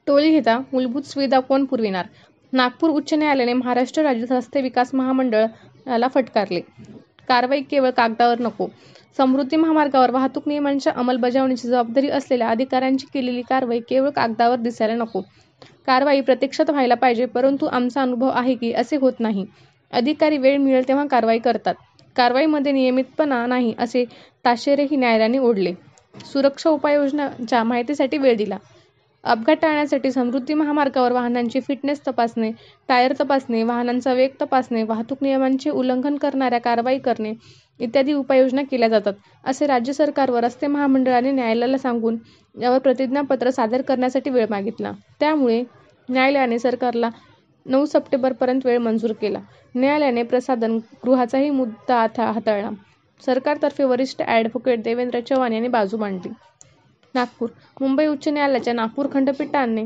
Toll घेता मूलभूत सुविधा कोण पुरविणार? नागपूर उच्च न्यायालयाने महाराष्ट्र राज्य रस्ते विकास महामंडळाला फटकारले. कारवाई केवळ कागदावर नको. समृद्धी महामार्गावर वाहतूक नियमांच्या अंमलबजावणीची जबाबदारी असलेल्या अधिकाऱ्यांची केलेली कारवाई केवळ कागदावर दिसायला नको. कारवाई प्रत्यक्षात व्हायला पाहिजे, परंतु आमचा अनुभव आहे की असे होत नाही. अधिकारी वेळ मिळेल तेव्हा कारवाई करतात. कारवाईमध्ये नियमितपणा नाही असे ताशेरेही न्यायालयाने ओढले. सुरक्षा उपाययोजनांच्या माहितीसाठी वेळ दिला. अपघात टाळण्यासाठी समृद्धी महामार्गावर वाहनांची फिटनेस तपासणे, टायर तपासणे, वाहनांचा वेग तपासणे, वाहतूक नियमांचे उल्लंघन करणाऱ्या कारवाई करणे इत्यादी उपाययोजना केल्या जातात, असे राज्य सरकार व रस्ते महामंडळाने न्यायालयाला सांगून यावर प्रतिज्ञापत्र सादर करण्यासाठी वेळ मागितला. त्यामुळे न्यायालयाने सरकारला 9 सप्टेंबरपर्यंत वेळ मंजूर केला. न्यायालयाने प्रसाधन गृहाचाही मुद्दा हाताळला. सरकारतर्फे वरिष्ठ ॲडव्होकेट देवेंद्र चव्हाण यांनी बाजू मांडली. नागपूर मुंबई उच्च न्यायालयाच्या नागपूर खंडपीठाने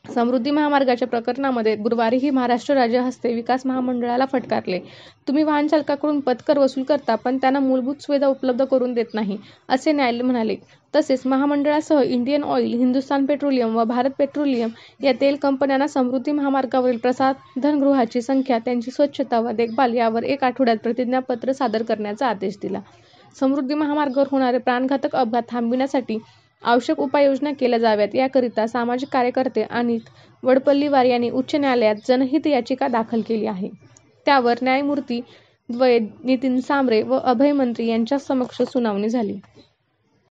समृद्धी महामार्गाच्या प्रकरणामध्ये गुरुवारीही महाराष्ट्र राज्य रस्ते विकास महामंडळाला फटकारले. तुम्ही वाहन चालकांकडून पथकर वसूल करता, पण त्यांना मूलभूत सुविधा उपलब्ध करून देत नाही, असे न्यायालय म्हणाले. तसेच महामंडळासह इंडियन ऑइल, हिंदुस्थान पेट्रोलियम व भारत पेट्रोलियम या तेल कंपन्यांना समृद्धी महामार्गावरील प्रसाधनगृहाची संख्या, त्यांची स्वच्छता व देखभाल यावर 1 आठवड्यात प्रतिज्ञापत्र सादर करण्याचा आदेश दिला. समृद्धी महामार्गावर होणारे प्राणघातक अपघात थांबविण्यासाठी आवश्यक उपाययोजना केल्या जाव्यात, याकरिता सामाजिक कार्यकर्ते अनित वडपल्लीवार यांनी उच्च न्यायालयात जनहित याचिका दाखल केली आहे. त्यावर न्यायमूर्ती द्वय नितीन सांबरे व अभय मंत्री यांच्यासमक्ष सुनावणी झाली.